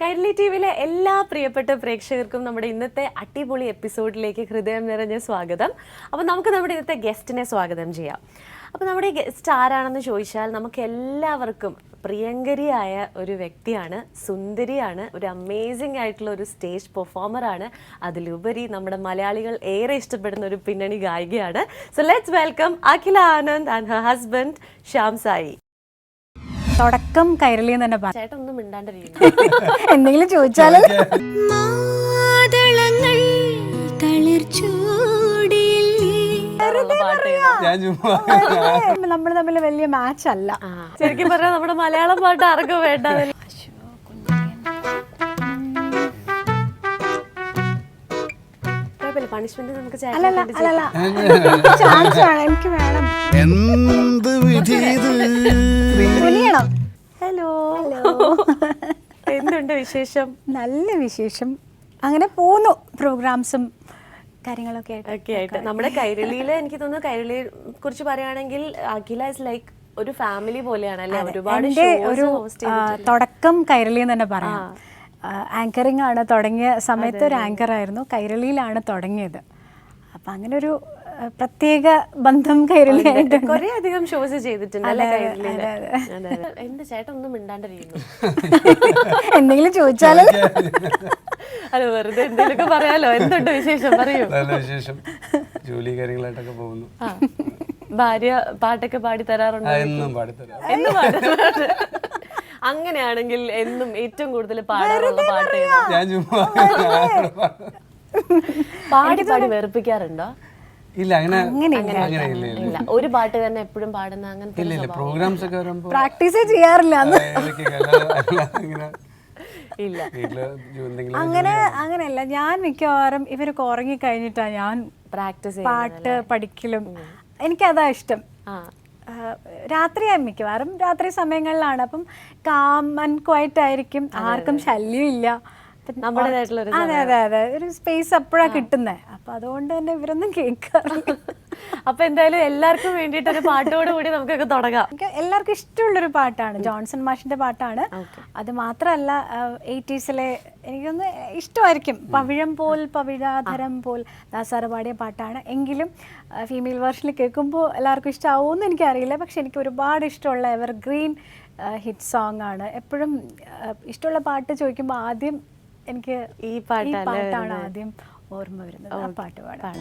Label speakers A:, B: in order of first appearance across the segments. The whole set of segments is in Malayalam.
A: കൈരളി ടിവിയിലെ എല്ലാ പ്രിയപ്പെട്ട പ്രേക്ഷകർക്കും നമ്മുടെ ഇന്നത്തെ അടിപൊളി എപ്പിസോഡിലേക്ക് ഹൃദയം നിറഞ്ഞ സ്വാഗതം. അപ്പോൾ നമുക്ക് നമ്മുടെ ഇന്നത്തെ ഗസ്റ്റിനെ സ്വാഗതം ചെയ്യാം. അപ്പോൾ നമ്മുടെ ഗസ്റ്റ് ആരാണെന്ന് ചോദിച്ചാൽ നമുക്ക് എല്ലാവർക്കും പ്രിയങ്കരിയായ ഒരു വ്യക്തിയാണ്, സുന്ദരിയാണ്, ഒരു അമേസിംഗ് ആയിട്ടുള്ള ഒരു സ്റ്റേജ് പെർഫോമറാണ്, അതിലുപരി നമ്മുടെ മലയാളികൾ ഏറെ ഇഷ്ടപ്പെടുന്ന ഒരു പിന്നണി ഗായികയാണ്. So let's welcome Akhila Anand and her husband Shyam Sai.
B: തുടക്കം കൈരളി എന്ന് തന്നെ പറയാം.
A: ചേട്ടൻ ഒന്നും മിണ്ടാണ്ടിരിക്കുന്നു.
B: എന്തെങ്കിലും ചോദിച്ചാൽ നമ്മൾ തമ്മിൽ വലിയ മാച്ച് അല്ല.
A: ശരിക്കും പറഞ്ഞാൽ നമ്മുടെ മലയാളം പാട്ട് ആർക്കും വേണ്ട. പണിഷ്മെന്റ് നമുക്ക്
B: ചാൻസ് വേണം, എനിക്ക് വേണം.
A: ഹലോ, എന്തുണ്ട് വിശേഷം?
B: നല്ല വിശേഷം, അങ്ങനെ പോകുന്നു. പ്രോഗ്രാംസും കാര്യങ്ങളൊക്കെ
A: ആയിട്ട് നമ്മുടെ കൈരളിയില് എനിക്ക് തോന്നുന്നു കൈരളിയെ കുറിച്ച് പറയുകയാണെങ്കിൽ അഖില ഇസ് ലൈക്ക് ഒരു ഫാമിലി പോലെയാണ് അല്ലേ? ഒരുപാട്
B: ഒരു തുടക്കം കൈരളി എന്ന് തന്നെ പറയാം. ആങ്കറിംഗ് ആണ് തുടങ്ങിയ സമയത്ത്, ഒരു ആങ്കർ ആയിരുന്നു, കൈരളിയിലാണ് തുടങ്ങിയത്. അപ്പൊ അങ്ങനെ ഒരു പ്രത്യേക ബന്ധം കൈരളിയായിട്ട്
A: കുറെ അധികം ഷോസ് ചെയ്തിട്ടുണ്ട്. എന്റെ ചേട്ടൻ ഒന്നും മിണ്ടാണ്ടിരിക്കുന്നു.
B: എന്തെങ്കിലും ചോദിച്ചാൽ
A: അല്ല, വെറുതെ എന്തെങ്കിലുമൊക്കെ പറയാലോ. എന്തുണ്ട് വിശേഷം? പറയൂ.
C: വിശേഷം, ജോലി കാര്യങ്ങളായിട്ടൊക്കെ പോകുന്നു.
A: ഭാര്യ പാട്ടൊക്കെ പാടി തരാറുണ്ട്?
C: എന്നും പാടിത്തരാം.
A: അങ്ങനെയാണെങ്കിൽ എന്നും ഏറ്റവും കൂടുതൽ പാടാറുള്ള പാട്ട് പാടി പാടി വെറുപ്പിക്കാറുണ്ടോ?
C: ഇല്ല,
A: ഇല്ല. ഒരു പാട്ട് തന്നെ എപ്പോഴും പാടുന്ന അങ്ങനത്തെ
C: പ്രോഗ്രാംസ് ഒക്കെ വരുമ്പോ
B: പ്രാക്ടീസ് ചെയ്യാറില്ല.
A: ഇല്ല,
B: അങ്ങനെയല്ല. ഞാൻ മിക്കവാറും ഇവരൊക്കെ ഉറങ്ങി കഴിഞ്ഞിട്ടാ ഞാൻ
A: പ്രാക്ടീസ്
B: പാട്ട് പഠിക്കലും. എനിക്കതാ ഇഷ്ടം. രാത്രിയായി, മിക്കവാറും രാത്രി സമയങ്ങളിലാണ്. അപ്പം കാം ആൻഡ് ക്വയറ്റ് ആയിരിക്കും, ആർക്കും ശല്യം ഇല്ല. അതെ അതെ അതെ, ഒരു സ്പേസ് അപ്പോഴാണ് കിട്ടുന്നത്. അപ്പൊ അതുകൊണ്ട് തന്നെ ഇവരൊന്നും കേൾക്കാറില്ല.
A: അപ്പൊ എന്തായാലും എല്ലാവർക്കും വേണ്ടിയിട്ട് ഒരു പാട്ടോട് കൂടി നമുക്കൊക്കെ തുടങ്ങാം.
B: എല്ലാവർക്കും ഇഷ്ടമുള്ളൊരു പാട്ടാണ്, ജോൺസൺ മാഷിന്റെ പാട്ടാണ്. അത് മാത്രമല്ല 80s എനിക്കൊന്ന് ഇഷ്ടമായിരിക്കും. പവിഴം പോൽ പവിഴാധരം പോൽ ദാസാറ് പാടിയ പാട്ടാണ്. എങ്കിലും ഫീമെയിൽ വേർഷനിൽ കേൾക്കുമ്പോൾ എല്ലാവർക്കും ഇഷ്ടമാവുമെന്ന് എനിക്കറിയില്ല. പക്ഷെ എനിക്ക് ഒരുപാട് ഇഷ്ടമുള്ള എവർഗ്രീൻ ഹിറ്റ് സോങ് ആണ്. എപ്പോഴും ഇഷ്ടമുള്ള പാട്ട് ചോദിക്കുമ്പോൾ ആദ്യം എനിക്ക് ഈ പാട്ടാണ് ആദ്യം ഓർമ്മ വരുന്നത്. ആ പാട്ട് പാടാം.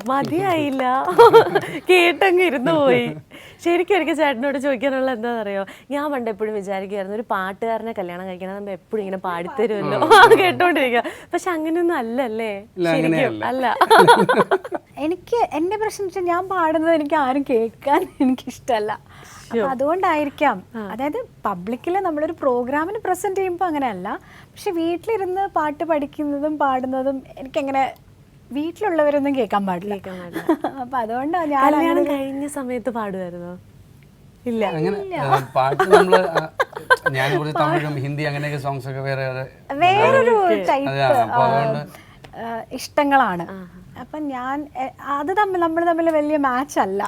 B: മതിയായില്ല, കേട്ടങ്ങ് ഇരുന്നു പോയി. ശരിക്കും എനിക്ക് ചേട്ടനോട് ചോദിക്കാനുള്ള എന്താണെന്നറിയോ, ഞാൻ പണ്ട് എപ്പോഴും വിചാരിക്കുമായിരുന്നു ഒരു പാട്ടുകാരനെ കല്യാണം കഴിക്കണം എപ്പോഴും ഇങ്ങനെ പാടിത്തരുമല്ലോ, കേട്ടോണ്ടിരിക്കുക. പക്ഷെ അങ്ങനെയൊന്നും അല്ലല്ലേ? ശരിക്കും അല്ല. എനിക്ക് എൻ്റെ പ്രശ്നം വെച്ചാൽ ഞാൻ പാടുന്നത് എനിക്ക് ആരും കേൾക്കാൻ എനിക്കിഷ്ടമല്ല. അപ്പൊ അതുകൊണ്ടായിരിക്കാം. അതായത് പബ്ലിക്കിൽ നമ്മളൊരു പ്രോഗ്രാമിന് പ്രസന്റ് ചെയ്യുമ്പോൾ അങ്ങനെയല്ല, പക്ഷെ വീട്ടിലിരുന്ന് പാട്ട് പഠിക്കുന്നതും പാടുന്നതും എനിക്കങ്ങനെ വീട്ടിലുള്ളവരൊന്നും കേൾക്കാൻ പാടില്ല. അപ്പൊ അതുകൊണ്ടാണ് ഞാൻ
A: കല്യാണം കഴിഞ്ഞ സമയത്ത് പാടുമായിരുന്നോ? ഇല്ല.
C: അങ്ങനെ പാട്ട് നമ്മള് ഞാൻ കുറച്ച് തമിഴും ഹിന്ദി അങ്ങനെയൊക്കെ സോങ്സ് ഒക്കെ
B: വേറൊരു ടൈപ്പ്
C: അപ്പൊ അതുകൊണ്ട്
B: ഇഷ്ടങ്ങളാണ്. അപ്പം അത് നമ്മൾ തമ്മിൽ വലിയ മാച്ച് അല്ല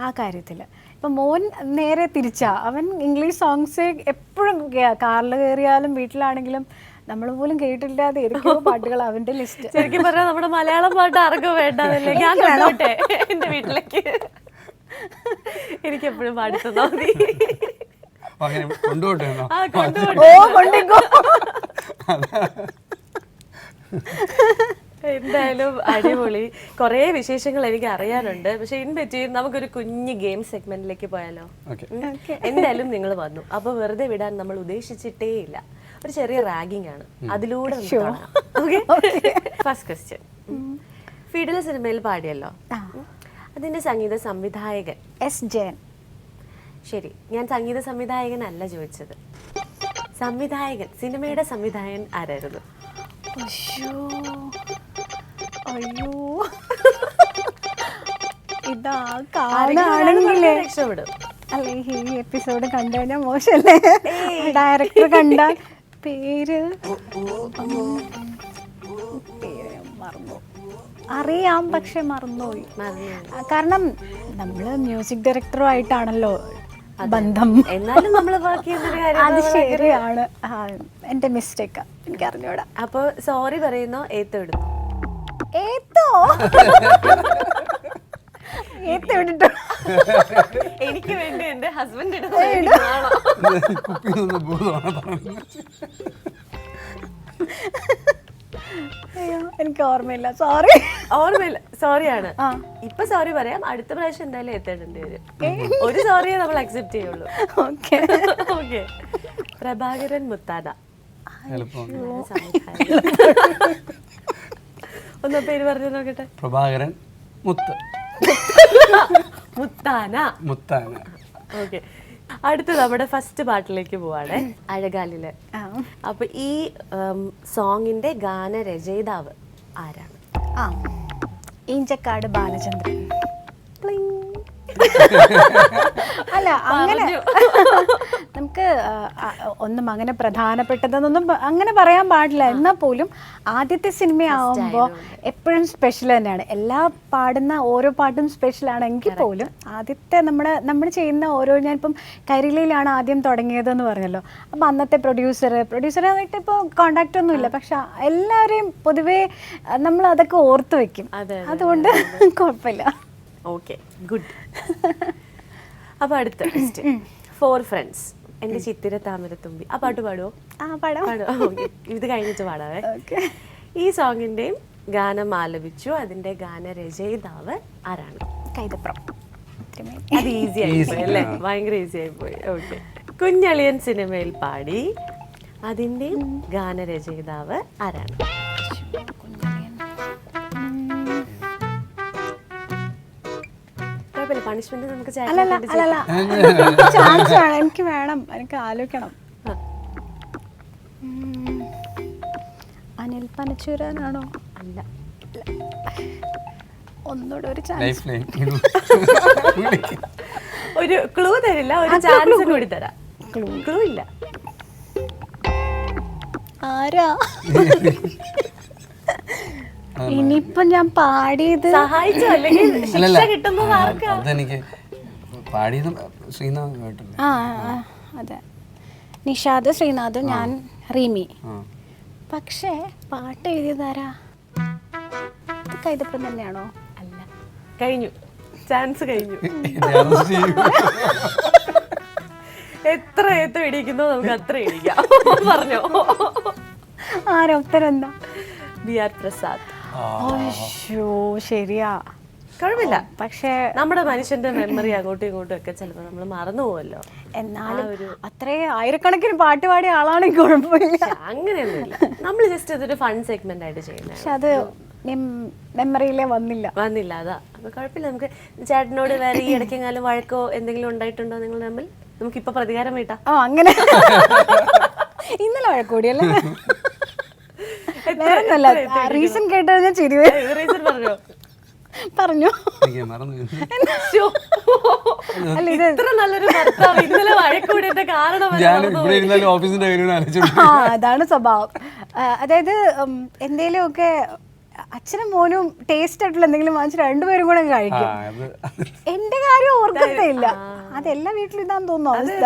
B: ആ കാര്യത്തില്. ഇപ്പൊ മോൻ നേരെ തിരിച്ചാ, അവൻ ഇംഗ്ലീഷ് സോങ്സ് എപ്പോഴും കാറിൽ കയറിയാലും വീട്ടിലാണെങ്കിലും നമ്മൾ പോലും കേട്ടില്ലാതെ ഏതൊക്കെയോ പാട്ടുകൾ അവന്റെ ലിസ്റ്റ്.
A: ശരിക്കും പറഞ്ഞാൽ നമ്മുടെ മലയാളം പാട്ട് ആർക്കും വേണ്ടതല്ലേ, ഞാൻ കൊണ്ടോട്ടെ എന്റെ വീട്ടിലേക്ക്, എനിക്ക് എപ്പോഴും പാടി തന്നാ മതി.
C: കൊണ്ടുപോട്ടെ.
A: എന്തായാലും അടിപൊളി. കുറേ വിശേഷങ്ങൾ എനിക്ക് അറിയാനുണ്ട്. പക്ഷെ ഇൻ ബിറ്റ്വീൻ നമുക്കൊരു കുഞ്ഞ് ഗെയിം സെഗ്മെന്റിലേക്ക് പോയാലോ? എന്തായാലും നിങ്ങൾ വന്നു, അപ്പൊ വെറുതെ വിടാൻ നമ്മൾ ഉദ്ദേശിച്ചിട്ടേ ഇല്ല. ഒരു ചെറിയ റാഗിങ് ആണ്, അതിലൂടെ ഫസ്റ്റ് ക്വസ്റ്റ്യൻ. ഫിഡിൽ സിനിമയിൽ പാടിയല്ലോ, അതിന്റെ സംഗീത സംവിധായകൻ?
B: എസ് ജയൻ.
A: ശരി, ഞാൻ സംഗീത സംവിധായകനല്ല ചോദിച്ചത്, സംവിധായകൻ, സിനിമയുടെ സംവിധായകൻ ആരായിരുന്നു?
B: അയ്യോ ഇതാ കാണാണെങ്കിലേ
A: രക്ഷപ്പെടും.
B: അല്ല, ഈ എപ്പിസോഡ് കണ്ടു കഴിഞ്ഞാൽ മോശമല്ലേ? ഡയറക്ടർ കണ്ടാൽ പേര് മറന്നു, അറിയാം പക്ഷെ മറന്നുപോയി. കാരണം നമ്മള് മ്യൂസിക് ഡയറക്ടറുമായിട്ടാണല്ലോ ബന്ധം.
A: എന്നാലും നമ്മള്
B: അത് ശരിയാണ്, എന്റെ മിസ്റ്റേക്കാ, എനിക്ക് അറിഞ്ഞൂടാ.
A: അപ്പൊ സോറി പറയുന്നോ ഏത്തോ ഇടുന്നു?
B: ഏത്തോ ഏത്തോ ഇട്ടിട്ടോ?
A: എനിക്ക് വേണ്ടി എന്റെ ഹസ്ബൻഡ്
B: അയ്യോ എനിക്ക് ഓർമ്മയില്ല, സോറി.
A: ഓർമ്മയില്ല, സോറിയാണ്. ഇപ്പൊ സോറി പറയാം, അടുത്ത പ്രാവശ്യം എന്തായാലും എത്തേണ്ടേണ്ടി വരും. ഒരു സോറിയെ നമ്മൾ അക്സെപ്റ്റ് ചെയ്യുള്ളൂ.
B: Okay
A: okay. പ്രഭാകരൻ മുത്താന. ഒന്ന് പേര് പറഞ്ഞു നോക്കട്ടെ.
C: പ്രഭാകരൻ
A: മുത്താന. ഓക്കെ. അടുത്ത നമ്മുടെ ഫസ്റ്റ് പാട്ടിലേക്ക് പോവാണ്, അഴകാലില്. അപ്പൊ ഈ സോങ്ങിന്റെ ഗാനരചയിതാവ് ആരാണ്?
B: ഈഞ്ചക്കാട് ബാലചന്ദ്രൻ. അല്ല, അങ്ങനെ നമുക്ക് ഒന്നും അങ്ങനെ പ്രധാനപ്പെട്ടതെന്നൊന്നും അങ്ങനെ പറയാൻ പാടില്ല. എന്നാൽ പോലും ആദ്യത്തെ സിനിമയാവുമ്പോൾ എപ്പോഴും സ്പെഷ്യൽ തന്നെയാണ്. എല്ലാ പാടുന്ന ഓരോ പാട്ടും സ്പെഷ്യൽ ആണെങ്കിൽ പോലും ആദ്യത്തെ നമ്മൾ ചെയ്യുന്ന ഓരോ, ഞാനിപ്പം കരിയിലാണ് ആദ്യം തുടങ്ങിയതെന്ന് പറഞ്ഞല്ലോ. അപ്പം അന്നത്തെ പ്രൊഡ്യൂസറായിട്ട് ഇപ്പോൾ കോണ്ടാക്റ്റ് ഒന്നും ഇല്ല, പക്ഷെ എല്ലാവരെയും പൊതുവേ നമ്മൾ അതൊക്കെ ഓർത്ത് വെക്കും. അതുകൊണ്ട് കുഴപ്പമില്ല.
A: Okay, good. അപ്പൊ അടുത്ത ഫോർ ഫ്രണ്ട്സ്, എന്റെ ചിത്തിര താമരത്തുമ്പി. ആ പാട്ട് പാടുവോ? ഇത് കഴിഞ്ഞിട്ട് പാടാവേ. ഈ സോങ്ങിന്റെയും ഗാനം ആലപിച്ചു, അതിന്റെ ഗാനരചയിതാവ് ആരാണ്?
B: കൈതപ്രം.
A: അത് ഈസി ആയിപ്പോയി അല്ലേ? ഭയങ്കര ഈസി ആയിപ്പോയി. ഓക്കെ. കുഞ്ഞളിയൻ സിനിമയിൽ പാടി, അതിന്റെ ഗാനരചയിതാവ് ആരാണ്? പണിഷ്മെന്റ് നമുക്ക്
B: ചാൻസ് വേണം, എനിക്ക് വേണം, എനിക്ക് ആലോചിക്കണം. അനിൽ പനച്ചൂരാനാണോ?
A: അല്ല,
B: ഒന്നുകൂടെ ഒരു ചാൻസ്.
A: ഒരു ക്ലൂ തരില്ല, ഒരു ചാൻസ് കൂടി തരാം. ക്ലൂ ഇല്ല.
B: ആരാ? ഇനിയിപ്പൊ ഞാൻ പാടിയത്
A: സഹായിച്ചോ അല്ലെങ്കിൽ ശിക്ഷ കിട്ടുന്നത് ആർക്കാ?
C: അതെനിക്ക് പാടിയത് ശ്രീനാഥ്.
B: അതെ, നിഷാദ്, ശ്രീനാഥ്, ഞാൻ റീമി. പക്ഷേ പാട്ട് എഴുതിയതാരാ? കൈതപ്രം തന്നെയാണോ?
A: അല്ല, കഴിഞ്ഞു, ചാൻസ് കഴിഞ്ഞു. എത്ര ഏത്തം ഇടിക്കുന്നോ നമുക്ക് അത്ര ഇടിക്കാം. പറഞ്ഞോ.
B: ആരാ? ഉത്തരം എന്താ?
A: ബി.ആർ. പ്രസാദ്.
B: ശരിയാ,
A: കുഴപ്പമില്ല.
B: പക്ഷേ
A: നമ്മുടെ മനുഷ്യന്റെ മെമ്മറി അങ്ങോട്ടും ഇങ്ങോട്ടും ഒക്കെ ചിലപ്പോൾ നമ്മൾ മറന്നു പോവല്ലോ.
B: എന്നാലും അത്രേ ആയിരക്കണക്കിന് പാട്ട് പാടിയ ആളാണെങ്കിൽ കുഴപ്പമില്ല.
A: അങ്ങനെയൊന്നുമില്ല, നമ്മൾ ജസ്റ്റ് അതൊരു ഫൺ സെഗ്മെന്റ് ആയിട്ട് ചെയ്യുന്നത്.
B: പക്ഷെ അത് മെമ്മറിയിലേ വന്നില്ല.
A: അതാ അപ്പൊ കുഴപ്പമില്ല. നമുക്ക് ചേട്ടനോട് വേറെ ഈ ഇടയ്ക്കെങ്ങാനും വഴക്കോ എന്തെങ്കിലും ഉണ്ടായിട്ടുണ്ടോ നിങ്ങൾ തമ്മിൽ? നമുക്കിപ്പൊ പ്രതികാരം വീട്ടാം.
B: ഓ അങ്ങനെ ഇന്നലെ വഴക്കൂടിയല്ലേ? വേറൊന്നല്ല, റീസൺ കേട്ടോ ഞാൻ ചിരി
A: പറഞ്ഞോ
B: പറഞ്ഞു.
C: എനിക്ക് മറന്നു.
B: അല്ല ഇത്
A: ഇത്ര നല്ലൊരു ഭർത്താവ് ഇന്നലെ വഴക്കൂടിയുടെ കാരണം
C: ഞാൻ ഇവിടെ ഇരുന്നാലും ഓഫീസിന്റെ കാര്യം ആലോചിച്ചു.
B: ആ അതാണ് സ്വഭാവം. അതായത് എന്തേലുമൊക്കെ അച്ഛനും മോനും ടേസ്റ്റ് ആയിട്ടുള്ള എന്തെങ്കിലും വാങ്ങിച്ച് രണ്ടുപേരും കൂടെ കഴിക്കും. എന്റെ കാര്യം ഓർക്കത്തേ ഇല്ല. അതെല്ലാ വീട്ടിലും ഇതാന്ന് തോന്നുന്നു അവസ്ഥ.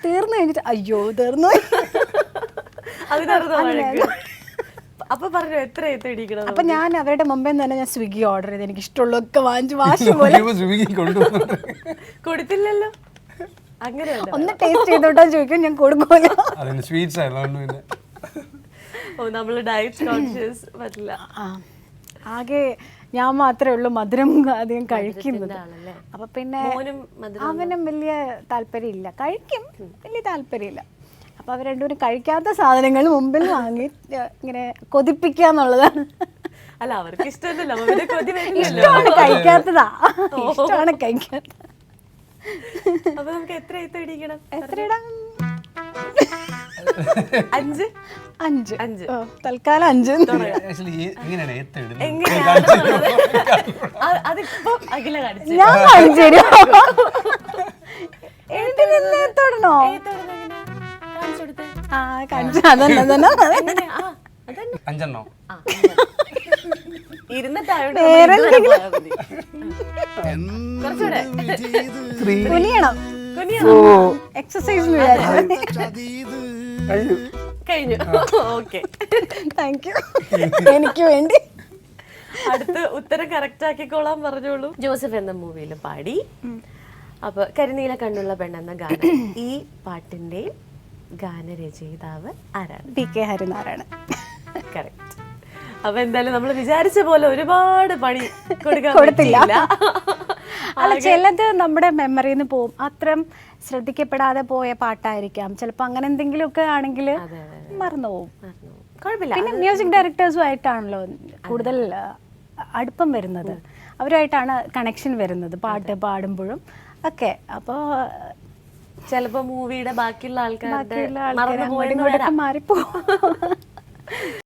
B: തീർന്നു കഴിഞ്ഞിട്ട് അയ്യോ തീർന്നു.
A: അപ്പൊ പറഞ്ഞു എത്ര ഇടിക്കണം.
B: അപ്പൊ ഞാൻ അവരുടെ മുമ്പേ തന്നെ ഞാൻ സ്വിഗ്ഗി ഓർഡർ ചെയ്ത് എനിക്ക് ഇഷ്ടമുള്ളതൊക്കെ വാങ്ങിച്ച് വാശി പോലെ
A: കൊടുത്തില്ലല്ലോ. അങ്ങനെ
B: ഒന്ന് ടേസ്റ്റ് ചെയ്തോട്ടാ ചോദിക്കും, ഞാൻ കൊടുക്കുമല്ലോ.
C: സ്വീറ്റ്സ് ആയിരുന്നു.
A: ഓ നമ്മള് ഡയറ്റ് കോൺഷ്യസ് പറ്റില്ല.
B: ആകെ ഞാൻ മാത്രമേ ഉള്ളൂ മധുരം അധികം കഴിക്കുന്നത്. അപ്പൊ പിന്നെ അവനും വലിയ താല്പര്യമില്ല, കഴിക്കും വലിയ താല്പര്യമില്ല. അപ്പൊ അവർ രണ്ടുപേരും കഴിക്കാത്ത സാധനങ്ങൾ മുമ്പിൽ വാങ്ങി ഇങ്ങനെ കൊതിപ്പിക്കാന്നുള്ളതാണ്.
A: അല്ല അവർക്ക് ഇഷ്ടമല്ലല്ലോ,
B: ഇഷ്ടമാണ് കഴിക്കാത്തതാ, ഇഷ്ടമാണ് കഴിക്കാത്ത.
A: അപ്പൊ നമുക്ക് എത്ര ഇടിക്കണം?
B: എത്രയിടാം?
A: 5
B: 5 5 തൽക്കാലം 5.
A: അതിപ്പോ അഖില കാണിച്ചു.
B: ഞാൻ കാണിച്ചു തരും. എഴുതി നിന്ന് തൊടണോ? ആ കാണിച്ചു. അതന്നെ തന്നെ
C: 5
B: കുനിയണം, എക്സസൈസ്
A: കഴിഞ്ഞു. Okay
B: thank you. എനിക്ക് വേണ്ടി
A: അടുത്ത ഉത്തരം കറക്റ്റ് ആക്കിക്കോളാൻ പറഞ്ഞോളൂ. ജോസഫ് എന്ന മൂവിയിൽ പാടി. അപ്പൊ കരിനീല കണ്ണുള്ള പെണ്ണെന്ന ഗാനം, ഈ പാട്ടിന്റെ ഗാനരചയിതാവ് ആരാണ്?
B: PK ഹരിനാരായണൻ.
A: കറക്റ്റ്. അപ്പൊ എന്തായാലും നമ്മൾ വിചാരിച്ച പോലെ ഒരുപാട് പണി
B: കൊടുത്തില്ല. അല്ല ചിലത് നമ്മുടെ മെമ്മറിന്ന് പോവും, അത്രം ശ്രദ്ധിക്കപ്പെടാതെ പോയ പാട്ടായിരിക്കാം ചിലപ്പോൾ. അങ്ങനെ എന്തെങ്കിലുമൊക്കെ ആണെങ്കിൽ മറന്നു പോവും.
A: കുഴപ്പമില്ല.
B: പിന്നെ മ്യൂസിക് ഡയറക്ടേഴ്സും ആയിട്ടാണല്ലോ കൂടുതൽ അടുപ്പം വരുന്നത്, അവരുമായിട്ടാണ് കണക്ഷൻ വരുന്നത് പാട്ട് പാടുമ്പോഴും ഒക്കെ. അപ്പോൾ
A: ചിലപ്പോൾ മൂവിയുടെ ബാക്കിയുള്ള ആൾക്കാരുടെ
B: മാറിപ്പോ